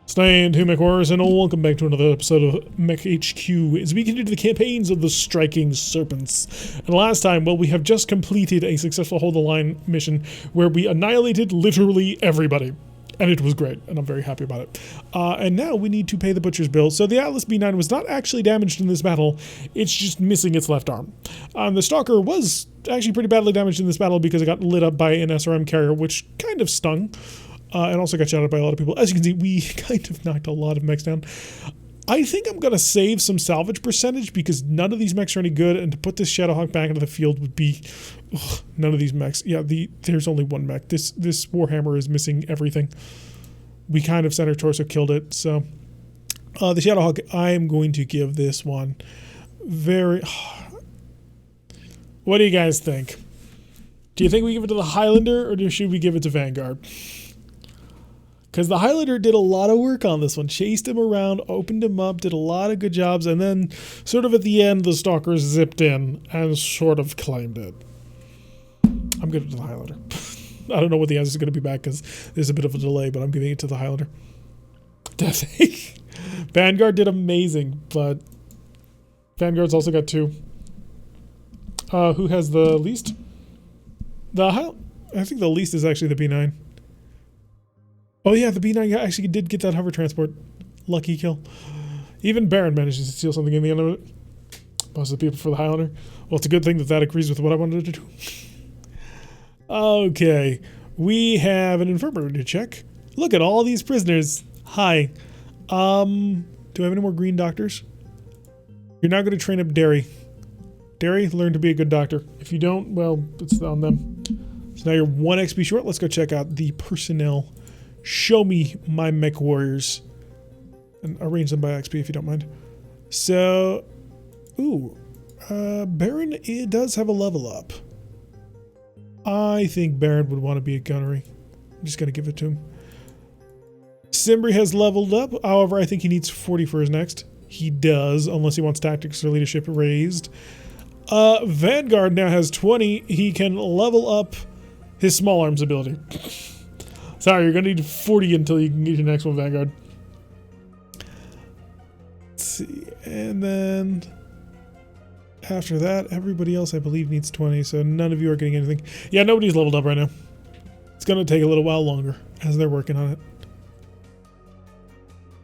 Stand to Mech Warriors, and welcome back to another episode of Mech HQ as we continue the campaigns of the Striking Serpents. And last time, well, we have just completed a successful Hold the Line mission where we annihilated literally everybody. And it was great, and I'm very happy about it. And now we need to pay the butcher's bill. So the Atlas B9 was not actually damaged in this battle, it's just missing its left arm. The Stalker was actually pretty badly damaged in this battle because it got lit up by an SRM carrier, which kind of stung. And also got shot at by a lot of people. As you can see, we kind of knocked a lot of mechs down. I think I'm going to save some salvage percentage because none of these mechs are any good, and to put this Shadowhawk back into the field would be... Ugh, none of these mechs. Yeah, there's only one mech. This Warhammer is missing everything. We kind of center torso killed it, so... the Shadowhawk, I am going to give this one very... What do you guys think? Do you think we give it to the Highlander, or should we give it to Vanguard? Because the Highlander did a lot of work on this one. Chased him around, opened him up, did a lot of good jobs, and then sort of at the end, the Stalker zipped in and sort of claimed it. I'm giving it to the Highlander. I don't know what the answer is going to be back because there's a bit of a delay, but I'm giving it to the Highlander. Definitely. Vanguard did amazing, but Vanguard's also got 2. Who has the least? I think the least is actually the B9. Oh yeah, the B9 actually did get that hover transport. Lucky kill. Even Baron manages to steal something in the end of it. Most of the people for the Highlander. Well, it's a good thing that agrees with what I wanted to do. Okay, we have an infirmary to check. Look at all these prisoners. Hi. Do I have any more green doctors? You're not going to train up Derry. Derry, learn to be a good doctor. If you don't, well, it's on them. So now you're 1 XP short. Let's go check out the personnel. Show me my mech warriors. And arrange them by XP if you don't mind. So, Baron, it does have a level up. I think Baron would want to be a gunnery. I'm just going to give it to him. Simbri has leveled up. However, I think he needs 40 for his next. He does, unless he wants tactics or leadership raised. Vanguard now has 20. He can level up his small arms ability. Sorry, you're going to need 40 until you can get your next one, Vanguard. Let's see. And then after that, everybody else, I believe, needs 20. So none of you are getting anything. Yeah, nobody's leveled up right now. It's going to take a little while longer as they're working on it.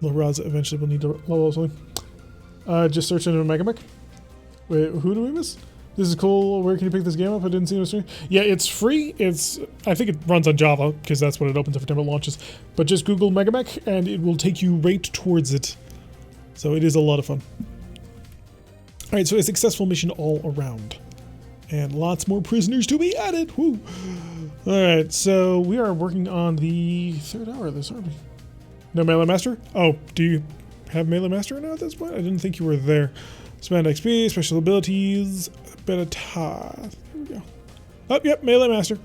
Little Raza eventually will need to level up something. Just search into MegaMek. Wait, who do we miss? This is cool. Where can you pick this game up? I didn't see it. Yeah, it's free. I think it runs on Java because that's what it opens every time it launches. But just Google MegaMek and it will take you right towards it. So it is a lot of fun. All right, so a successful mission all around. And lots more prisoners to be added. Woo! All right, so we are working on the 3rd hour of this, aren't we? No Melee Master? Oh, do you have Melee Master now at this point? I didn't think you were there. Spend XP, special abilities, beta task. Here we go. Oh, yep, Melee Master.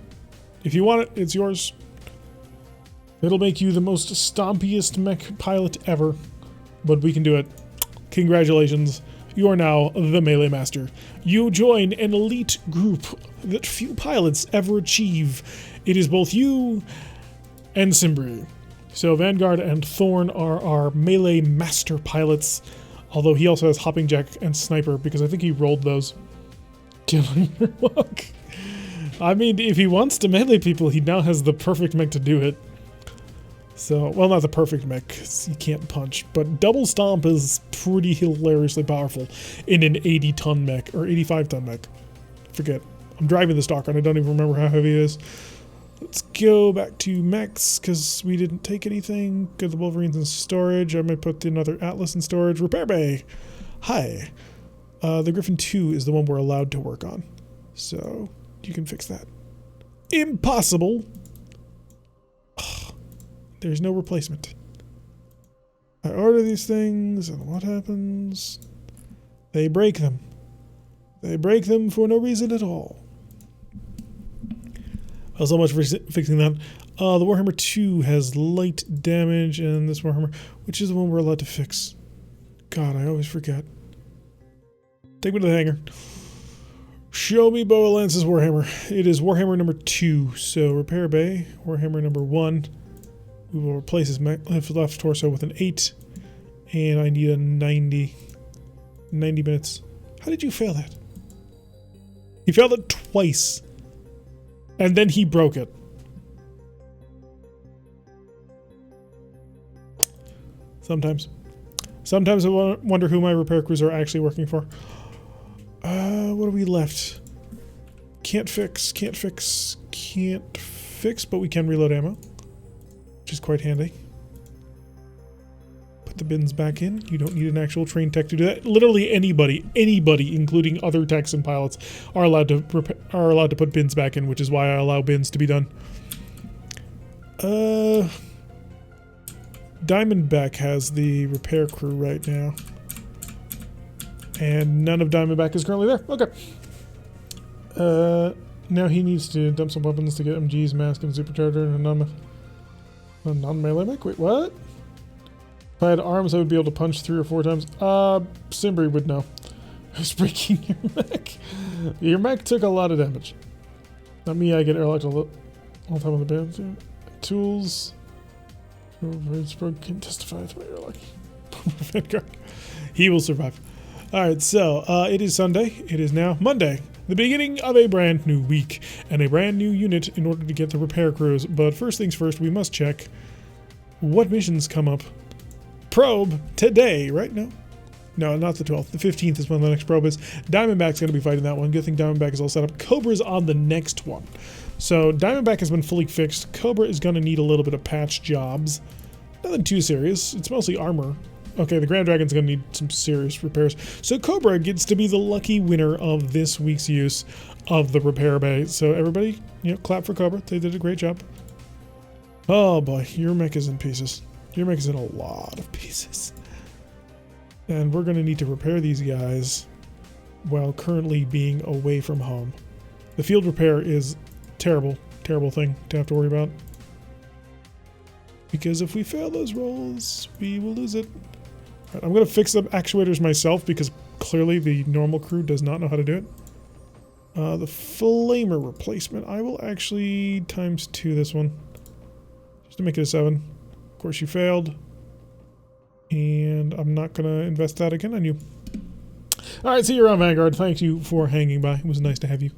If you want it, it's yours. It'll make you the most stompiest mech pilot ever, but we can do it. Congratulations. You are now the Melee Master. You join an elite group that few pilots ever achieve. It is both you and Simbri. So Vanguard and Thorn are our Melee Master pilots. Although he also has Hopping Jack and Sniper, because I think he rolled those. Killing your luck. I mean, if he wants to melee people, he now has the perfect mech to do it. So, well, not the perfect mech, because he can't punch. But Double Stomp is pretty hilariously powerful in an 80-ton mech, or 85-ton mech. Forget. I'm driving the Stalker, and I don't even remember how heavy it is. Let's go back to mechs, because we didn't take anything. Get the Wolverines in storage. I might put another Atlas in storage. Repair Bay! Hi. The Griffin 2 is the one we're allowed to work on. So, you can fix that. Impossible! Ugh, there's no replacement. I order these things, and what happens? They break them. They break them for no reason at all. Well, so much for fixing that. The Warhammer 2 has light damage, and this Warhammer, which is the one we're allowed to fix. God, I always forget. Take me to the hangar. Show me Boa Lance's Warhammer. It is Warhammer number 2, so Repair Bay, Warhammer number 1. We will replace his left torso with an 8. And I need a 90 minutes. How did you fail that? He failed it twice. And then he broke it. Sometimes. Sometimes I wonder who my repair crews are actually working for. What are we left? Can't fix, but we can reload ammo, which is quite handy. Put the bins back in. You don't need an actual trained tech to do that. Literally anybody, including other techs and pilots, are allowed to put bins back in, which is why I allow bins to be done. Diamondback has the repair crew right now. And none of Diamondback is currently there. Okay. Now he needs to dump some weapons to get MG's mask and supercharger and a non-melee mech? Wait, what? If I had arms, I would be able to punch 3 or 4 times. Simbri would know. Who's breaking your mech? Your mech took a lot of damage. Not me, I get airlocked all the time on the band. Tools. Can testify to my airlock. Vanguard. He will survive. Alright, so it is Sunday. It is now Monday. The beginning of a brand new week and a brand new unit in order to get the repair crews. But first things first, we must check what missions come up. Probe today, right? No, not the 12th. The 15th is when the next probe is. Diamondback's going to be fighting that one. Good thing Diamondback is all set up. Cobra's on the next one. So Diamondback has been fully fixed. Cobra is going to need a little bit of patch jobs. Nothing too serious. It's mostly armor. Okay, the Grand Dragon's going to need some serious repairs. So Cobra gets to be the lucky winner of this week's use of the repair bay. So everybody, clap for Cobra. They did a great job. Oh boy, your mech is in pieces. Your mech is in a lot of pieces. And we're going to need to repair these guys while currently being away from home. The field repair is terrible thing to have to worry about. Because if we fail those rolls, we will lose it. Right, I'm going to fix the actuators myself because clearly the normal crew does not know how to do it. The flamer replacement, I will actually ×2 this one. Just to make it a 7. Of course you failed. And I'm not going to invest that again on you. Alright, see you around, Vanguard. Thank you for hanging by. It was nice to have you.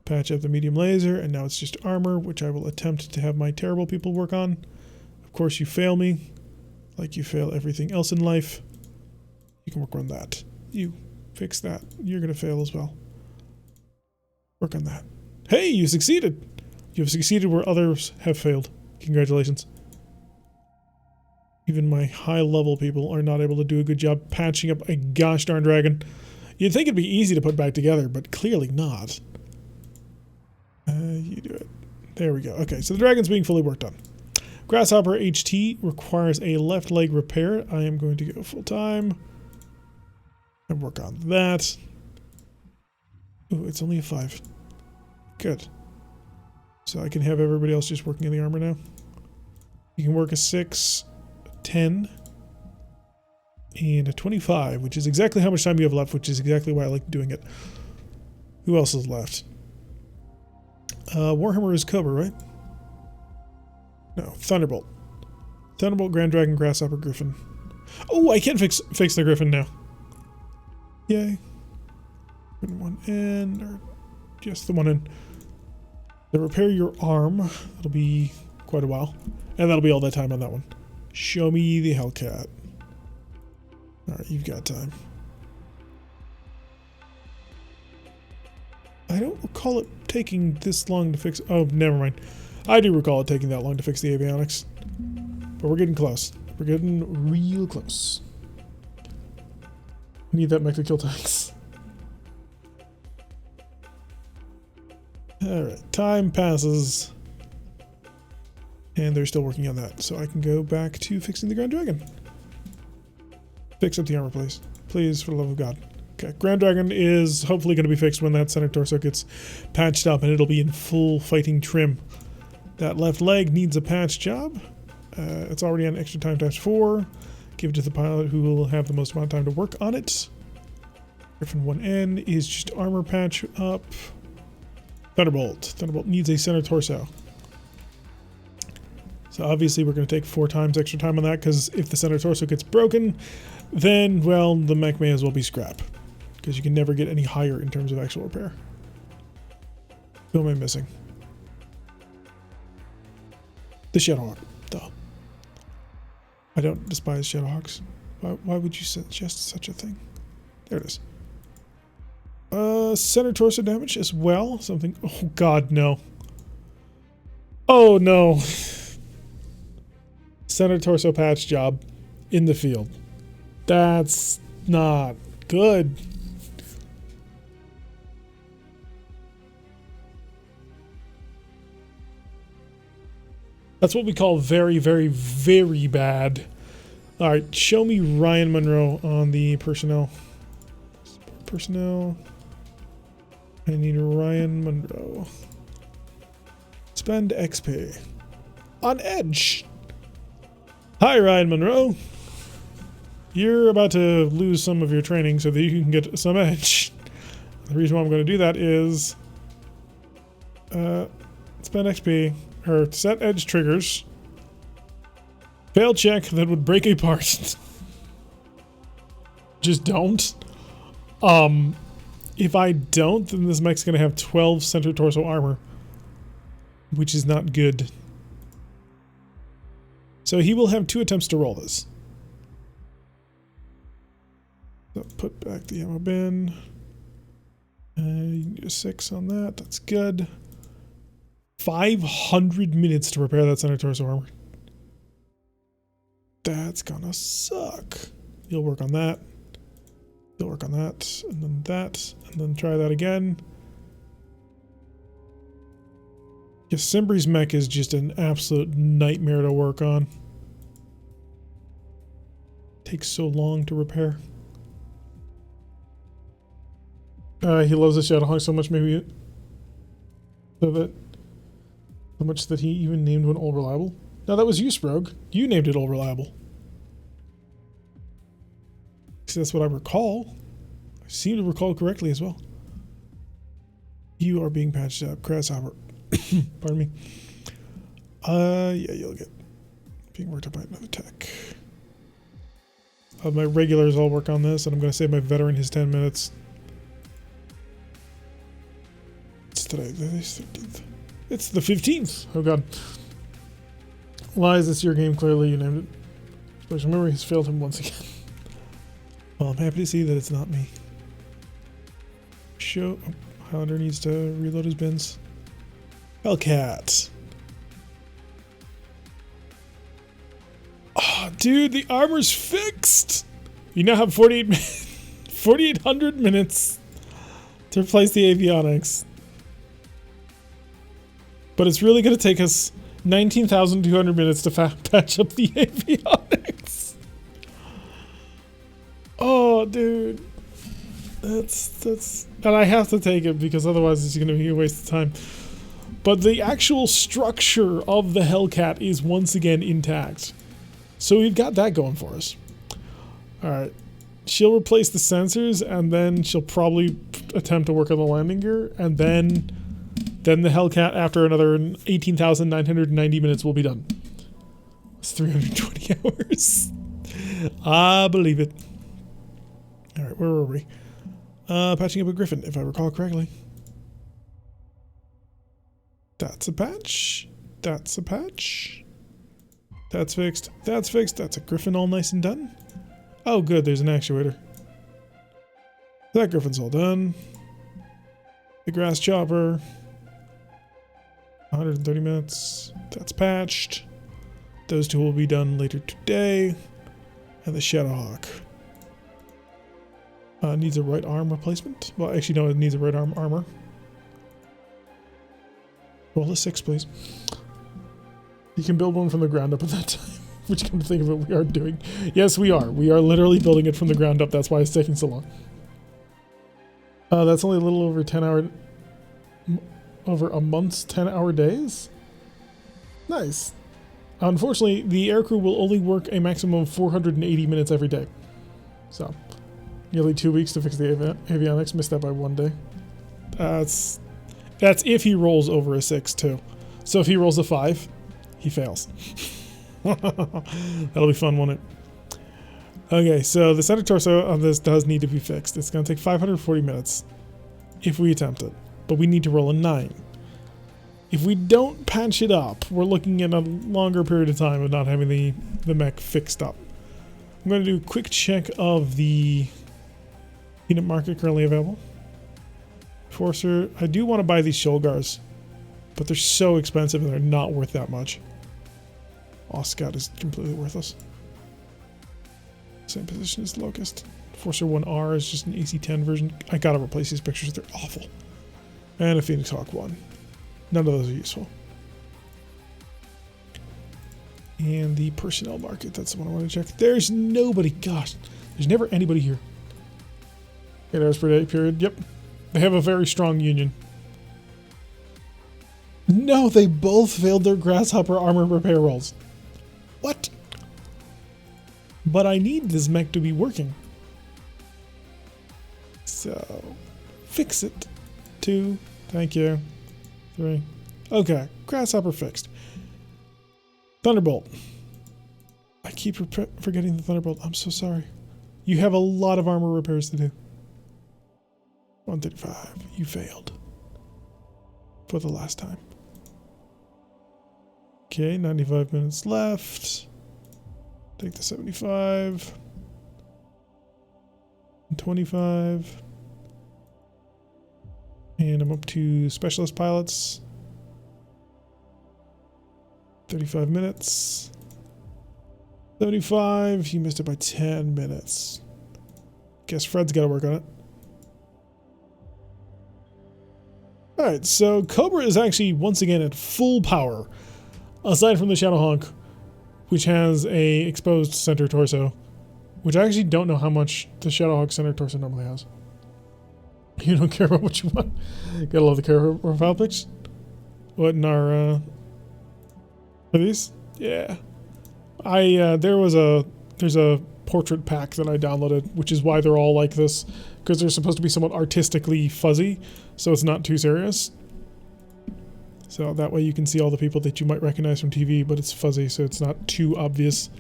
Patch up the medium laser, and now it's just armor, which I will attempt to have my terrible people work on. Of course you fail me, like you fail everything else in life. You can work on that. You fix that. You're going to fail as well. Work on that. Hey, you succeeded! You have succeeded where others have failed. Congratulations. Even my high-level people are not able to do a good job patching up a gosh darn dragon. You'd think it'd be easy to put back together, but clearly not. You do it. There we go. Okay, so the dragon's being fully worked on. Grasshopper HT requires a left leg repair. I am going to go full time and work on that. Ooh, it's only a 5. Good. So I can have everybody else just working in the armor now. You can work a 6, 10, and a 25, which is exactly how much time you have left, which is exactly why I like doing it. Who else is left? Warhammer is Cobra, right? No, Thunderbolt. Thunderbolt, Grand Dragon, Grasshopper, Griffin. Oh, I can fix the Griffin now. Yay. One end, or just the one end. To repair your arm, that'll be quite a while. And that'll be all that time on that one. Show me the Hellcat. Alright, you've got time. I don't recall it taking this long to fix... Oh, never mind. I do recall it taking that long to fix the avionics. But we're getting close. We're getting real close. Need that mech to kill tanks. Alright, time passes. And they're still working on that. So I can go back to fixing the Grand Dragon. Fix up the armor, please. Please, for the love of God. Okay, Grand Dragon is hopefully going to be fixed when that center torso gets patched up and it'll be in full fighting trim. That left leg needs a patch job. It's already on extra time ×4. Give it to the pilot who will have the most amount of time to work on it. Griffin 1N is just armor patch up. Thunderbolt. Thunderbolt needs a center torso. So obviously we're going to take 4 times extra time on that, because if the center torso gets broken, then, well, the mech may as well be scrap. Because you can never get any higher in terms of actual repair. Who am I missing? The Shadowhawk. Duh. I don't despise Shadowhawks. Why would you suggest such a thing? There it is. Center torso damage as well. Something. Oh god, no. Oh no. Center torso patch job in the field. That's not good. That's what we call very, very, very bad. All right, show me Ryan Monroe on the personnel. Personnel. I need Ryan Monroe. Spend XP. On Edge. Hi, Ryan Monroe. You're about to lose some of your training so that you can get some Edge. The reason why I'm going to do that is spend XP. Or set edge triggers. Fail check that would break a part. Just don't. If I don't, then this mech's gonna have 12 center torso armor, which is not good. So he will have 2 attempts to roll this. So put back the ammo bin. You can do a 6 on that. That's good. 500 minutes to repair that center torso armor. That's gonna suck. You'll work on that. You'll work on that, and then try that again. Yeah, Simbri's mech is just an absolute nightmare to work on. Takes so long to repair. He loves the Shadowhawk so much, maybe so much that he even named one All Reliable. No, that was you, Sprogue. You named it All Reliable. See, that's what I recall. I seem to recall correctly as well. You are being patched up. Grasshopper. Pardon me. Yeah, you'll get being worked on by another tech. My regulars all work on this, and I'm going to save my veteran his 10 minutes. It's today, the 13th. It's the 15th. Oh god. Lies, it's your game, clearly you named it. Special memory has failed him once again. Well, I'm happy to see that it's not me. Show. Oh, Highlander needs to reload his bins. Hellcat. Oh, dude, the armor's fixed! You now have 4,800 minutes to replace the avionics. But it's really going to take us 19,200 minutes to patch up the avionics. Oh, dude. That's... And I have to take it because otherwise it's going to be a waste of time. But the actual structure of the Hellcat is once again intact. So we've got that going for us. Alright. She'll replace the sensors and then she'll probably attempt to work on the landing gear. And then the Hellcat, after another 18,990 minutes, will be done. It's 320 hours. I believe it. Alright, where were we? Patching up a Griffin, if I recall correctly. That's a patch. That's a patch. That's fixed. That's fixed. That's a Griffin all nice and done. Oh good, there's an actuator. That Griffin's all done. The grass chopper. 130 minutes. That's patched. Those 2 will be done later today. And the Shadowhawk. Needs a right arm replacement. Well, actually, no, it needs a right arm armor. Roll a 6, please. You can build one from the ground up at that time. Which, come to think of it, we are doing. Yes, we are. We are literally building it from the ground up. That's why it's taking so long. That's only a little over 10 hour... Over a month's 10-hour days? Nice. Unfortunately, the aircrew will only work a maximum of 480 minutes every day. So, nearly 2 weeks to fix the avionics. Missed that by 1 day. That's if he rolls over a 6, too. So if he rolls a 5, He fails. That'll be fun, won't it? Okay, so the center torso of this does need to be fixed. It's going to take 540 minutes if we attempt it, but we need to roll a 9. If we don't patch it up, we're looking at a longer period of time of not having the mech fixed up. I'm going to do a quick check of the peanut market currently available. Forcer, I do want to buy these Shulgars, but they're so expensive and they're not worth that much. Scout is completely worthless. Same position as Locust. Forcer 1R is just an AC-10 version. I gotta replace these pictures, they're awful. And a Phoenix Hawk 1. None of those are useful. And the personnel market, that's the one I want to check. There's nobody, gosh, there's never anybody here. 8 hours per day period, yep. They have a very strong union. No, they both failed their Grasshopper armor repair rolls. What? But I need this mech to be working. So, fix it. 2, thank you. 3. Okay, Grasshopper fixed. Thunderbolt. I keep forgetting the Thunderbolt. I'm so sorry. You have a lot of armor repairs to do. 135. You failed. For the last time. Okay, 95 minutes left. Take the 75. 25. And I'm up to specialist pilots. 35 minutes. 75. You missed it by 10 minutes. Guess Fred's got to work on it. Alright, so Cobra is actually once again at full power. Aside from the Shadowhawk, which has a exposed center torso. Which I actually don't know how much the Shadowhawk center torso normally has. You don't care about what you want. Gotta love the character profile pics. What in our are these? Yeah. There's a portrait pack that I downloaded, which is why they're all like this, because they're supposed to be somewhat artistically fuzzy, so it's not too serious. So that way you can see all the people that you might recognize from TV, but it's fuzzy, so it's not too obvious.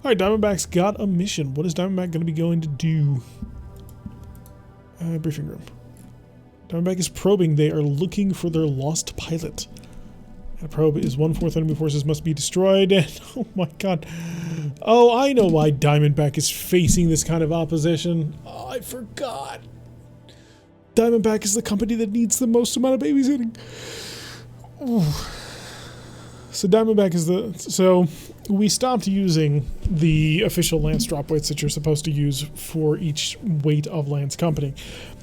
Alright, Diamondback's got a mission. What is Diamondback going to be going to do? Briefing room. Diamondback is probing. They are looking for their lost pilot. And a probe is 1/4 enemy forces must be destroyed. And oh my god. Oh, I know why Diamondback is facing this kind of opposition. Oh, I forgot. Diamondback is the company that needs the most amount of babysitting. Ooh. So Diamondback is so we stopped using the official Lance drop weights that you're supposed to use for each weight of Lance company,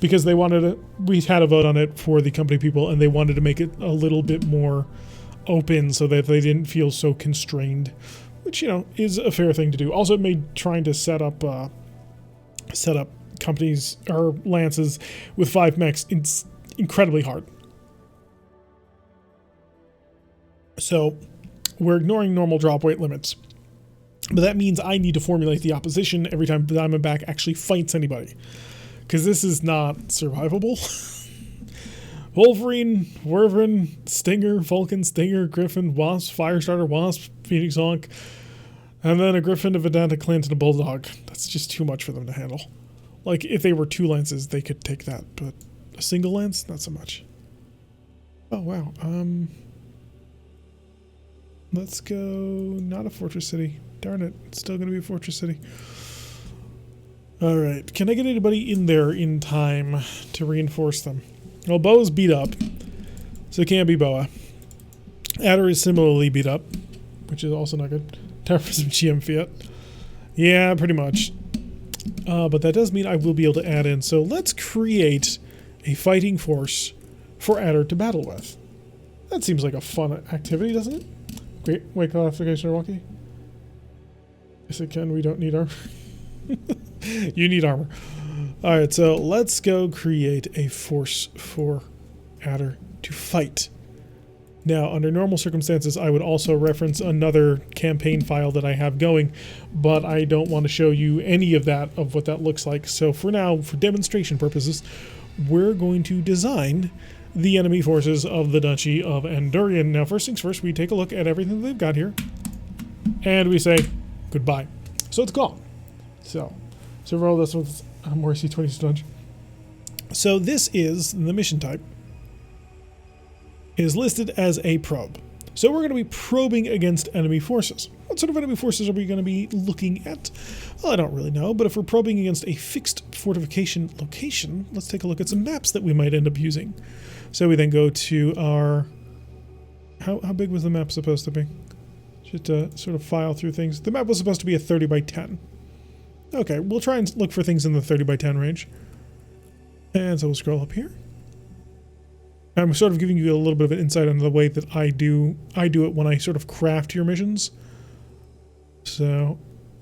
because they wanted we had a vote on it for the company people, and they wanted to make it a little bit more open so that they didn't feel so constrained, which, you know, is a fair thing to do. Also, it made trying to set up companies or Lances with 5 mechs incredibly hard. So we're ignoring normal drop weight limits, but that means I need to formulate the opposition every time Diamondback actually fights anybody, because this is not survivable. Wolverine, Wyvern, Stinger, Vulcan, Stinger, Griffin, Wasp, Firestarter, Wasp, Phoenix Hawk, and then a Griffin, a Vedanta, Clint, and a Bulldog. That's just too much for them to handle. Like, if they were 2 lances, they could take that, but a single lance, not so much. Oh, wow. Let's go, not a Fortress City. Darn it, it's still going to be a Fortress City. Alright, can I get anybody in there in time to reinforce them? Well, Boa's beat up, so it can't be Boa. Adder is similarly beat up, which is also not good. Time for some GM Fiat. Yeah, pretty much. But that does mean I will be able to add in. So let's create a fighting force for Adder to battle with. That seems like a fun activity, doesn't it? Great, weight classification, Rocky. Yes, it can. We don't need armor. You need armor. Alright, so let's go create a force for Adder to fight. Now, under normal circumstances, I would also reference another campaign file that I have going, but I don't want to show you any of that, of what that looks like. So for now, for demonstration purposes, we're going to design the enemy forces of the Duchy of Andurian. Now, first things first, we take a look at everything they've got here, and we say goodbye. So it's gone. So roll this with Morrissey 20 Sludge. So this is the mission type. Is listed as a probe. So we're going to be probing against enemy forces. What sort of enemy forces are we going to be looking at? Well, I don't really know, but if we're probing against a fixed fortification location, let's take a look at some maps that we might end up using. So we then go to our... How big was the map supposed to be? Just to sort of file through things. The map was supposed to be a 30 by 10. Okay, we'll try and look for things in the 30 by 10 range. And so we'll scroll up here. I'm sort of giving you a little bit of an insight on the way that I do it when I sort of craft your missions. So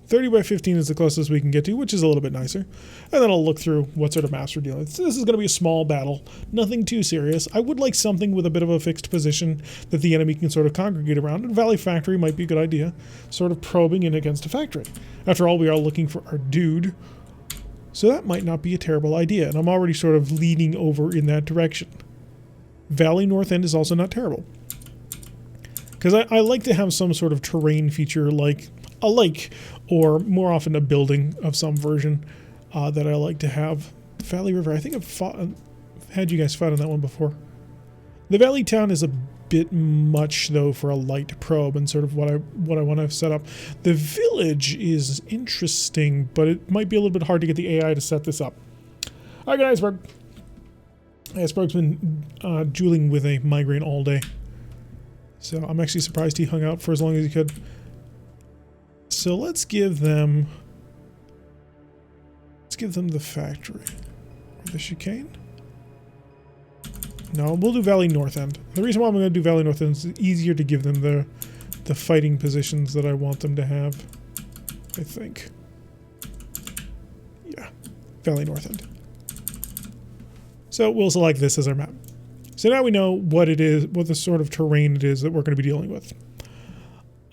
30 by 15 is the closest we can get to, which is a little bit nicer. And then I'll look through what sort of maps we're dealing with. So this is going to be a small battle, nothing too serious. I would like something with a bit of a fixed position that the enemy can sort of congregate around. And Valley Factory might be a good idea, sort of probing in against a factory. After all, we are looking for our dude. So that might not be a terrible idea, and I'm already sort of leaning over in that direction. Valley North End is also not terrible. Because I like to have some sort of terrain feature like a lake, or more often a building of some version that I like to have. Valley River, I think I've had you guys fight on that one before. The Valley Town is a bit much though for a light probe and sort of what I want to set up. The village is interesting, but it might be a little bit hard to get the AI to set this up. All right, good Iceberg. Iceberg's been dueling with a migraine all day. So I'm actually surprised he hung out for as long as he could. So let's give them the factory. Or the chicane? No, we'll do Valley North End. The reason why I'm going to do Valley North End is it's easier to give them the fighting positions that I want them to have, I think. Yeah, Valley North End. So we'll select this as our map. So now we know what it is, what the sort of terrain it is that we're going to be dealing with.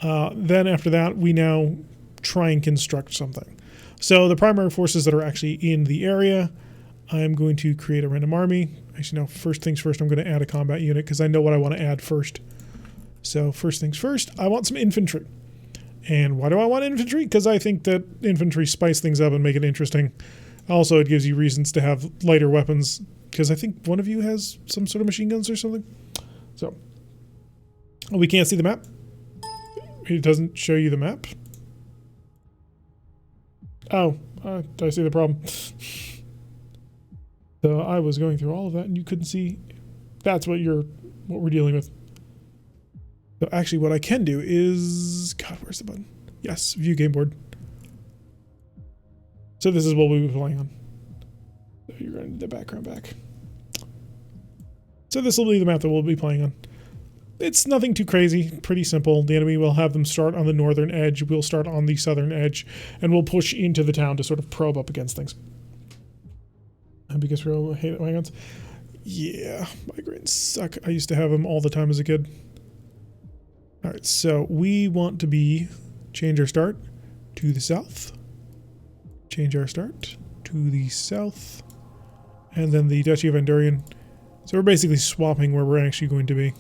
Then after that, we now try and construct something. So the primary forces that are actually in the area, I'm going to create a random army. Actually, no, first things first, I'm going to add a combat unit because I know what I want to add first. So first things first, I want some infantry. And why do I want infantry? Because I think that infantry spice things up and make it interesting. Also, it gives you reasons to have lighter weapons because I think one of you has some sort of machine guns or something. So, we can't see the map. It doesn't show you the map. Oh, I see the problem. So I was going through all of that and you couldn't see. That's what we're dealing with. So actually what I can do is, God, where's the button? Yes, view game board. So this is what we'll be playing on. So you're going to need the background back. So this will be the map that we'll be playing on. It's nothing too crazy, pretty simple. The enemy will have them start on the northern edge, we'll start on the southern edge, and we'll push into the town to sort of probe up against things. And because we all hate migraines. Yeah, migraines suck. I used to have them all the time as a kid. Alright, so we want to change our start to the south. Change our start to the south. And then the Duchy of Andurian. So we're basically swapping where we're actually going to be.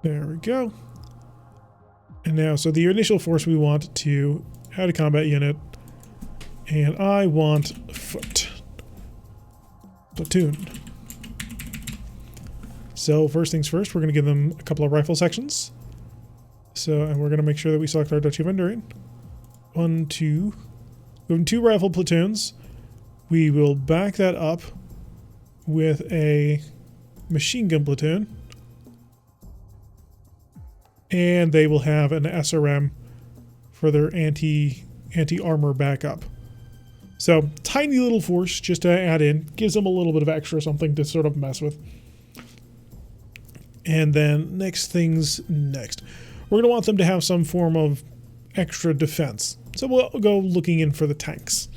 There we go. And now, so the initial force we want to add a combat unit. And I want foot. Platoon. So first things first, we're going to give them a couple of rifle sections. So, and we're going to make sure that we select our Duchy of Andurian. 1, 2. We have 2 rifle platoons. We will back that up with a machine gun platoon. And they will have an SRM for their anti-armor backup. So, tiny little force just to add in. Gives them a little bit of extra something to sort of mess with. And then next things next. We're going to want them to have some form of extra defense. So we'll go looking in for the tanks.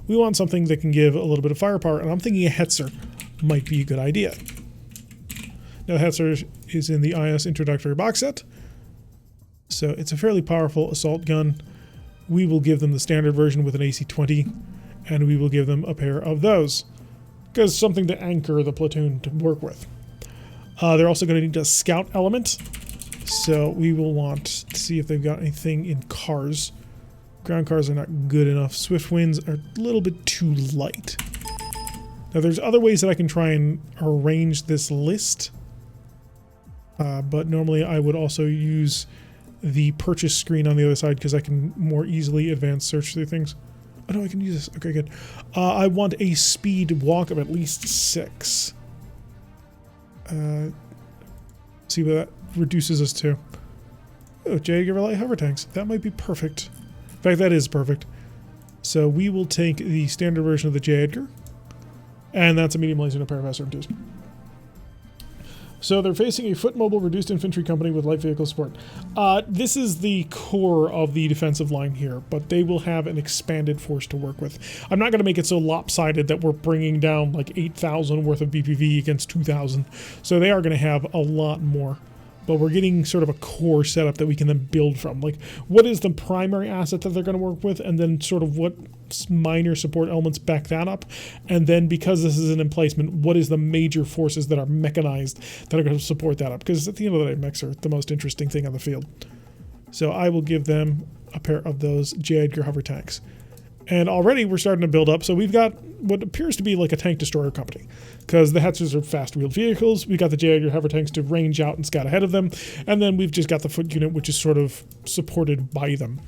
We want something that can give a little bit of firepower, and I'm thinking a Hetzer might be a good idea. Now, the Hetzer is in the IS introductory box set. So it's a fairly powerful assault gun. We will give them the standard version with an AC-20, and we will give them a pair of those. because something to anchor the platoon to work with. They're also going to need a scout element, so we will want to see if they've got anything in cars. Ground cars are not good enough. Swift winds are a little bit too light. Now there's other ways that I can try and arrange this list, but normally I would also use the purchase screen on the other side because I can more easily advance search through things. Oh no, I can use this. Okay, good. I want a speed walk of at least 6. See what that reduces us to. Oh, J. Edgar light hover tanks. That might be perfect. In fact, that is perfect. So we will take the standard version of the J. Edgar, and that's a medium laser and a pair of SRM2s. So they're facing a foot mobile reduced infantry company with light vehicle support. This is the core of the defensive line here, but they will have an expanded force to work with. I'm not going to make it so lopsided that we're bringing down like 8,000 worth of BPV against 2,000. So they are going to have a lot more. But we're getting sort of a core setup that we can then build from. Like, what is the primary asset that they're going to work with, and then sort of what minor support elements back that up. And then, because this is an emplacement, what is the major forces that are mechanized that are going to support that up? Because at the end of the day, mechs are the most interesting thing on the field. So I will give them a pair of those J. Edgar hover tanks. And already we're starting to build up. So we've got what appears to be like a tank destroyer company, because the Hetzers are fast-wheeled vehicles. We've got the J. Edgar hover tanks to range out and scout ahead of them. And then we've just got the foot unit, which is sort of supported by them.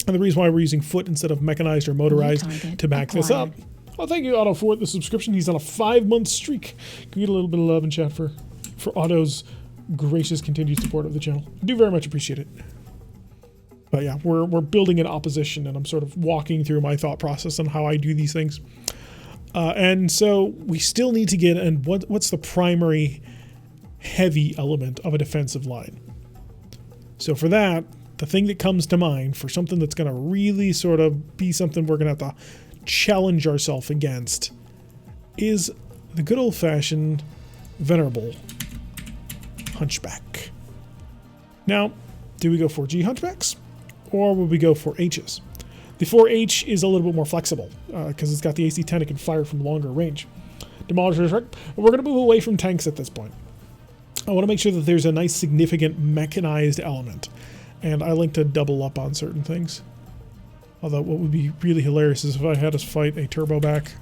And the reason why we're using foot instead of mechanized or motorized to back this up. Oh, thank you, Otto, for the subscription. He's on a 5-month streak. Can we get a little bit of love in chat for Otto's gracious continued support of the channel? I do very much appreciate it. But yeah, we're building an opposition, and I'm sort of walking through my thought process on how I do these things. And so we still need to get, and what's the primary heavy element of a defensive line? So for that, the thing that comes to mind for something that's going to really sort of be something we're going to have to challenge ourselves against is the good old-fashioned venerable hunchback. Now, do we go 4G hunchbacks, or will we go 4Hs? The 4H is a little bit more flexible because it's got the AC-10. It can fire from longer range. Demolishers, right? We're going to move away from tanks at this point. I want to make sure that there's a nice significant mechanized element, and I like to double up on certain things. Although what would be really hilarious is if I had us fight a turbo back.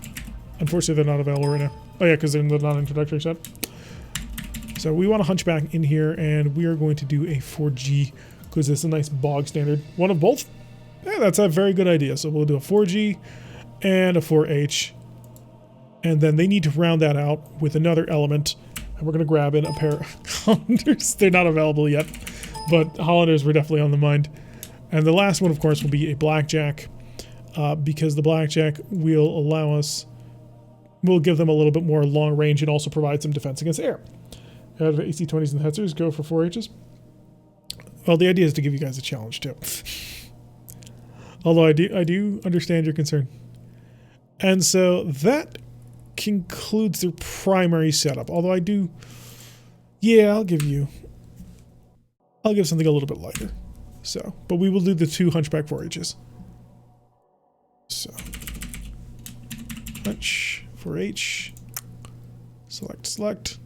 Unfortunately, they're not available right now. Oh yeah, because they're in the non-introductory set. So we want a hunchback in here, and we are going to do a 4G because it's a nice bog standard. One of both? Yeah, that's a very good idea. So we'll do a 4G and a 4H. And then they need to round that out with another element. And we're going to grab in a pair of Hollanders. They're not available yet, but Hollanders were definitely on the mind. And the last one, of course, will be a Blackjack, because the Blackjack will allow us, will give them a little bit more long range and also provide some defense against air. Out of AC-20s and Hetzers, go for 4Hs. Well, the idea is to give you guys a challenge too. Although I do understand your concern. And so that concludes their primary setup. Although I'll give something a little bit lighter. So, but we will do the 2 hunchback 4Hs. So, hunch 4H, select.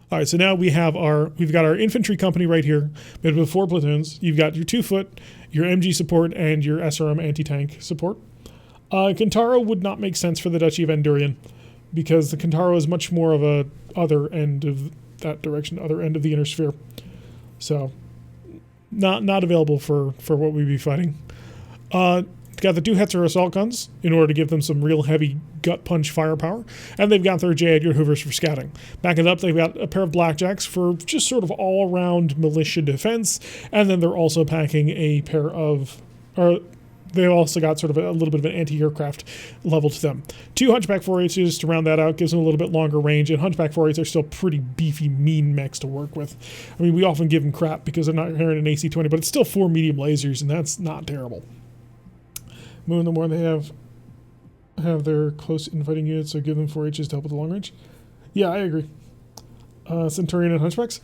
All right, so now we've got our infantry company right here, made with 4 platoons. You've got your 2-foot, your MG support, and your SRM anti-tank support. Kintaro would not make sense for the Duchy of Andurian, because the Kintaro is much more of a other end of that direction, other end of the inner sphere. So, not available for what we'd be fighting. Got the 2 Hetzer assault guns in order to give them some real heavy gut punch firepower, and they've got their J. Edgar Hoovers for scouting. Backing up, they've got a pair of Blackjacks for just sort of all-around militia defense, and then they're also packing a pair of, or they've also got sort of a little bit of an anti-aircraft level to them. 2 Hunchback 4Hs to round that out, gives them a little bit longer range, and Hunchback 4Hs are still pretty beefy, mean mechs to work with. I mean, we often give them crap because they're not carrying an AC-20, but it's still 4 medium lasers, and that's not terrible. Moving them more, they have their close infighting units, so give them 4Hs to help with the long range. Yeah, I agree. Centurion and Hunchbacks.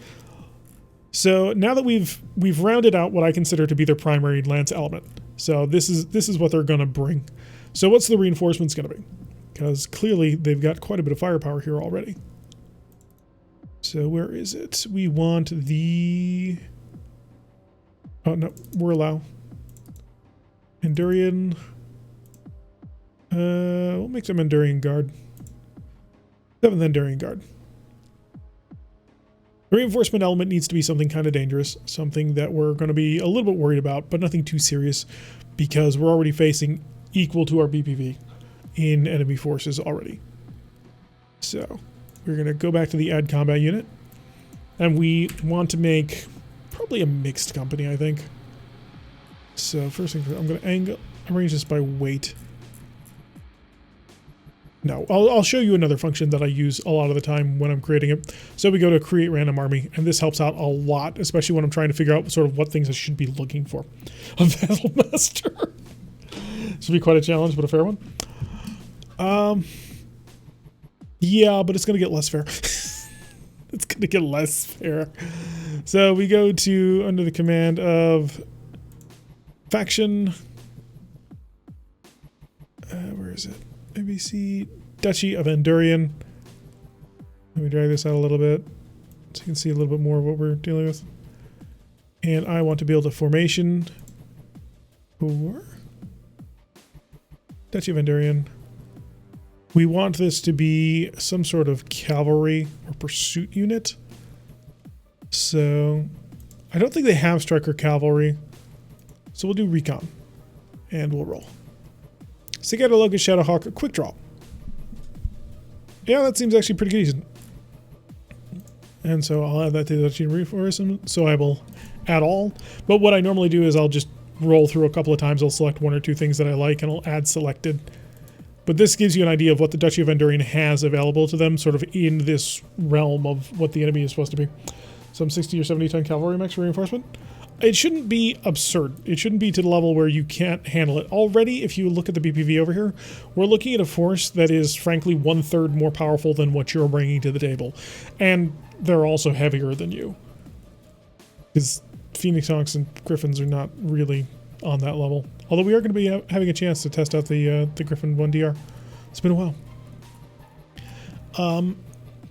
So now that we've rounded out what I consider to be their primary lance element. So this is what they're going to bring. So what's the reinforcements going to be? because clearly they've got quite a bit of firepower here already. So where is it? We want the... Oh, no, Warlow. Endurian. We'll make them Endurian Guard. 7th Endurian Guard. The reinforcement element needs to be something kind of dangerous, something that we're going to be a little bit worried about, but nothing too serious, because we're already facing equal to our BPV in enemy forces already. So we're going to go back to the add combat unit, and we want to make probably a mixed company, I think. So first thing, I'm going to arrange this by weight. No, I'll show you another function that I use a lot of the time when I'm creating it. So we go to create random army, and this helps out a lot, especially when I'm trying to figure out sort of what things I should be looking for. A Battle Master. This will be quite a challenge, but a fair one. Yeah, but it's going to get less fair. It's going to get less fair. So we go to under the command of faction. Where is it? ABC Duchy of Endurian. Let me drag this out a little bit so you can see a little bit more of what we're dealing with. And I want to build a formation for Duchy of Endurian. We want this to be some sort of cavalry or pursuit unit. So I don't think they have striker cavalry. So we'll do recon and we'll roll. Cicada, Locust, Shadowhawk, quick draw. Yeah, that seems actually pretty decent. And so I'll add that to the Duchy reinforcement. So I will add all. But what I normally do is I'll just roll through a couple of times. I'll select one or two things that I like and I'll add selected. But this gives you an idea of what the Duchy of Endurian has available to them, sort of in this realm of what the enemy is supposed to be. Some 60 or 70 ton cavalry mechs for reinforcement. It shouldn't be absurd. It shouldn't be to the level where you can't handle it. Already, if you look at the BPV over here, we're looking at a force that is, frankly, 1/3 more powerful than what you're bringing to the table. And they're also heavier than you. Because Phoenix Hawks and Griffins are not really on that level. Although we are going to be having a chance to test out the Griffin 1DR. It's been a while.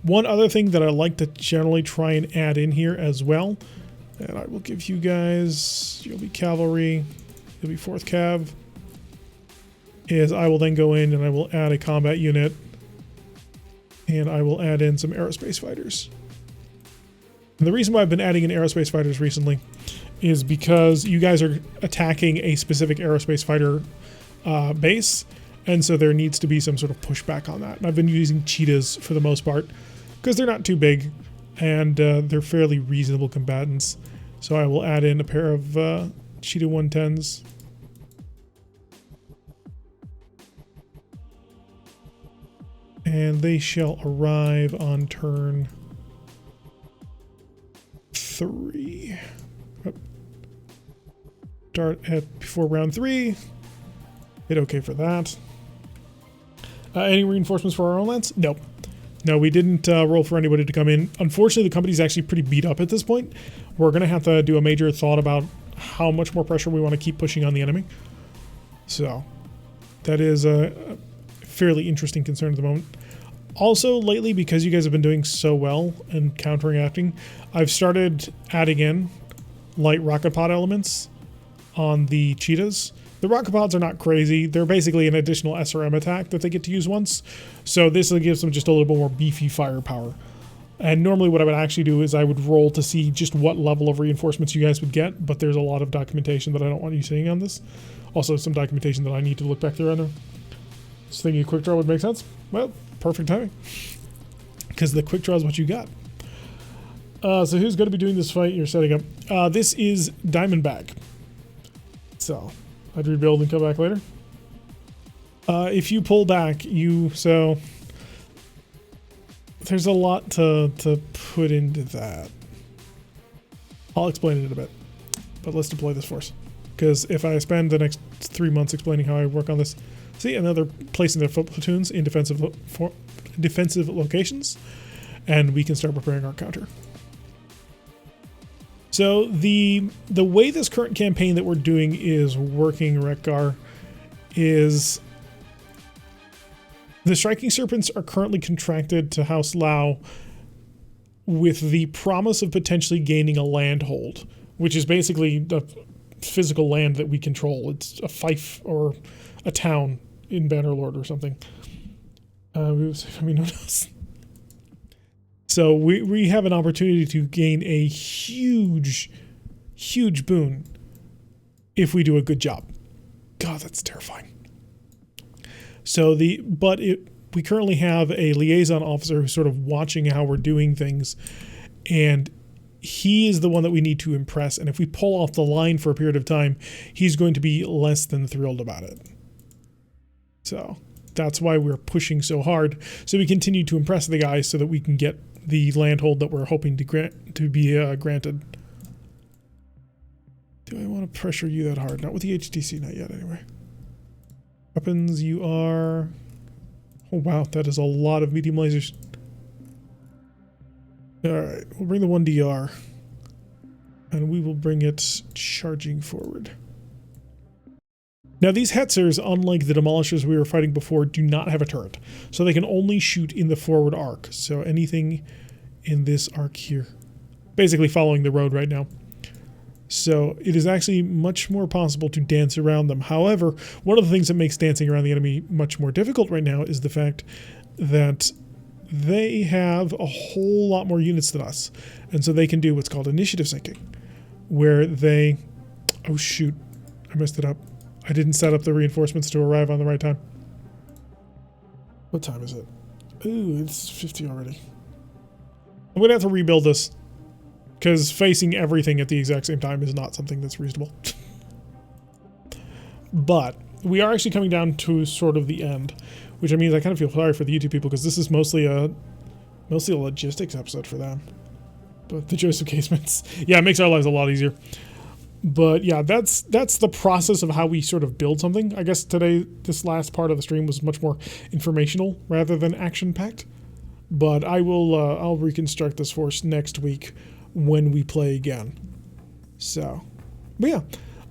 One other thing that I like to generally try and add in here as well, and I will give you guys, you'll be cavalry, you'll be 4th Cav, is I will then go in and I will add a combat unit, and I will add in some aerospace fighters. And the reason why I've been adding in aerospace fighters recently is because you guys are attacking a specific aerospace fighter base, and so there needs to be some sort of pushback on that. And I've been using cheetahs for the most part because they're not too big and they're fairly reasonable combatants. So I will add in a pair of cheetah 110s. And they shall arrive on turn 3. Start at before round 3. Hit okay for that. Any reinforcements for our own lands? Nope. No, we didn't roll for anybody to come in. Unfortunately, the company's actually pretty beat up at this point. We're going to have to do a major thought about how much more pressure we want to keep pushing on the enemy. So that is a fairly interesting concern at the moment. Also, lately, because you guys have been doing so well and counteracting, I've started adding in light rocket pod elements on the cheetahs. The rocket pods are not crazy. They're basically an additional SRM attack that they get to use once. So this gives them just a little bit more beefy firepower. And normally what I would actually do is I would roll to see just what level of reinforcements you guys would get, but there's a lot of documentation that I don't want you seeing on this. Also some documentation that I need to look back through on there. So thinking a quick draw would make sense? Well, perfect timing. Because the quick draw is what you got. So who's going to be doing this fight you're setting up? This is Diamondback. So I'd rebuild and come back later. If you pull back, so there's a lot to put into that. I'll explain it in a bit, but let's deploy this force. Because if I spend the next 3 months explaining how I work on this, see, another placing their platoons in defensive locations, and we can start preparing our counter. So the way this current campaign that we're doing is working, Rekgar, is The Striking Serpents are currently contracted to House Lao with the promise of potentially gaining a landhold, which is basically a physical land that we control. It's a fief or a town in Bannerlord or something. So we have an opportunity to gain a huge boon if we do a good job. God, that's terrifying. So we currently have a liaison officer who's sort of watching how we're doing things, and he is the one that we need to impress. And if we pull off the line for a period of time, he's going to be less than thrilled about it. So that's why we're pushing so hard. So we continue to impress the guys so that we can get the landhold that we're hoping to be granted. Do I want to pressure you that hard? Not with the HTC, not yet anyway. Weapons, you are... Oh wow, that is a lot of medium lasers. Alright, we'll bring the 1DR. And we will bring it charging forward. Now these Hetzers, unlike the Demolishers we were fighting before, do not have a turret. So they can only shoot in the forward arc. So anything in this arc here. Basically following the road right now. So it is actually much more possible to dance around them. However, one of the things that makes dancing around the enemy much more difficult right now is the fact that they have a whole lot more units than us. And so they can do what's called initiative syncing, where they... Oh shoot, I messed it up. I didn't set up the reinforcements to arrive on the right time. What time is it? Ooh, it's 50 already. I'm going to have to rebuild this, because facing everything at the exact same time is not something that's reasonable. But we are actually coming down to sort of the end, which means I kind of feel sorry for the YouTube people, because this is mostly a logistics episode for them. But the Joseph casements, yeah, it makes our lives a lot easier. But yeah, that's the process of how we sort of build something. I guess today, this last part of the stream was much more informational rather than action-packed. But I will, I'll reconstruct this force next week when we play again. So, but yeah,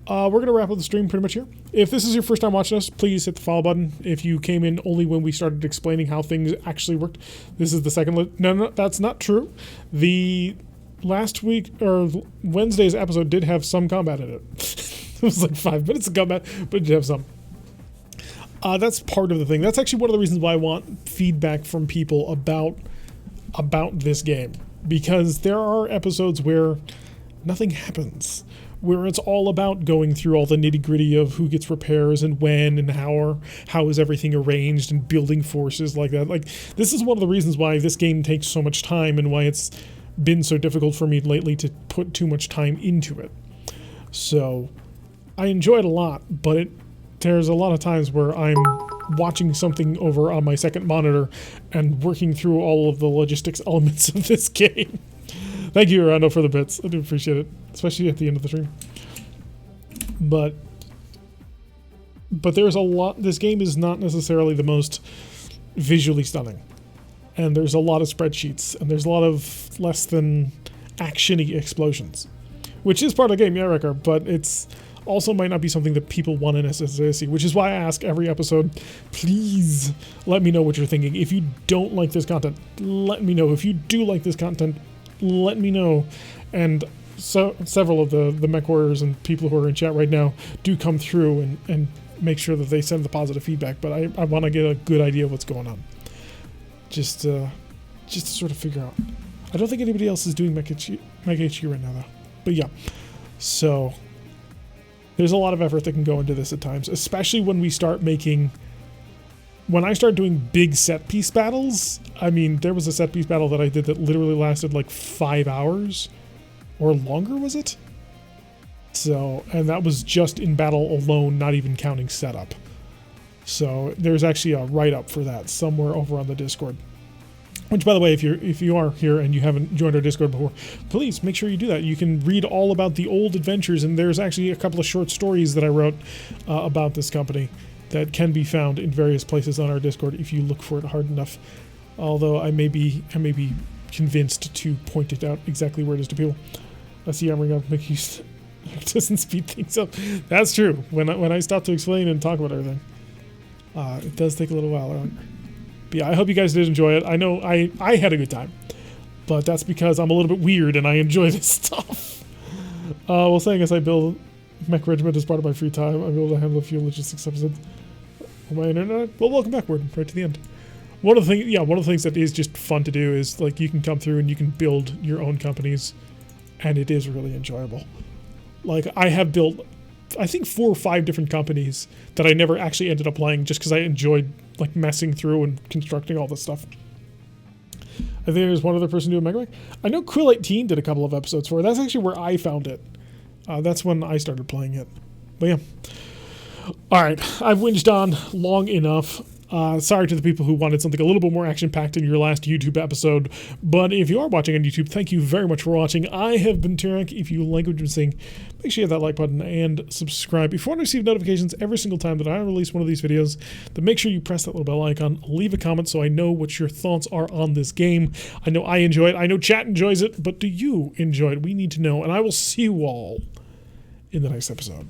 we're going to wrap up the stream pretty much here. If this is your first time watching us, please hit the follow button. If you came in only when we started explaining how things actually worked, this is the second... No, that's not true. The last week, or Wednesday's episode did have some combat in it. It was like 5 minutes of combat, but it did have some. That's part of the thing. That's actually one of the reasons why I want feedback from people about this game. Because there are episodes where nothing happens, where it's all about going through all the nitty-gritty of who gets repairs and when and how is everything arranged and building forces like that. Like, this is one of the reasons why this game takes so much time and why it's been so difficult for me lately to put too much time into it. So I enjoy it a lot, but there's a lot of times where I'm watching something over on my second monitor and working through all of the logistics elements of this game. Thank you, Orlando, for the bits. I do appreciate it, especially at the end of the stream. But there's a lot. This game is not necessarily the most visually stunning, and there's a lot of spreadsheets, and there's a lot of less than action-y explosions, which is part of the game, yeah, Ricker, but it's also might not be something that people want to necessarily see, which is why I ask every episode, please let me know what you're thinking. If you don't like this content, let me know. If you do like this content, let me know. And so several of the mech warriors and people who are in chat right now do come through and make sure that they send the positive feedback, but I want to get a good idea of what's going on. Just to sort of figure out. I don't think anybody else is doing Mech HQ right now, though. But yeah, so there's a lot of effort that can go into this at times, especially when we start making... When I start doing big set-piece battles, I mean, there was a set-piece battle that I did that literally lasted like 5 hours, or longer, was it? So, and that was just in battle alone, not even counting setup. So there's actually a write-up for that somewhere over on the Discord. Which, by the way, if you are here and you haven't joined our Discord before, please make sure you do that. You can read all about the old adventures, and there's actually a couple of short stories that I wrote about this company that can be found in various places on our Discord if you look for it hard enough. Although I may be convinced to point it out exactly where it is to people. I see I'm going to make use. It doesn't speed things up. That's true. When I stop to explain and talk about everything, it does take a little while. But yeah, I hope you guys did enjoy it. I know I had a good time, but that's because I'm a little bit weird and I enjoy this stuff. Well, saying as I build Mech Regiment as part of my free time, I'm able to handle a few logistics episodes on my internet. Well, welcome backward, right to the end. One of the things that is just fun to do is like you can come through and you can build your own companies, and it is really enjoyable. Like I have built, I think 4 or 5 different companies that I never actually ended up playing just because I enjoyed like messing through and constructing all this stuff. I think there's one other person doing MegaMek. I know Quill18 did a couple of episodes for it. That's actually where I found it. That's when I started playing it. But yeah. Alright, I've whinged on long enough. Sorry to the people who wanted something a little bit more action-packed in your last YouTube episode, but if you are watching on YouTube, thank you very much for watching. I have been Turek. If you like what you're seeing, make sure you hit that like button and subscribe. If you want to receive notifications every single time that I release one of these videos, then make sure you press that little bell icon, leave a comment so I know what your thoughts are on this game. I know I enjoy it, I know chat enjoys it, but do you enjoy it? We need to know, and I will see you all in the next episode.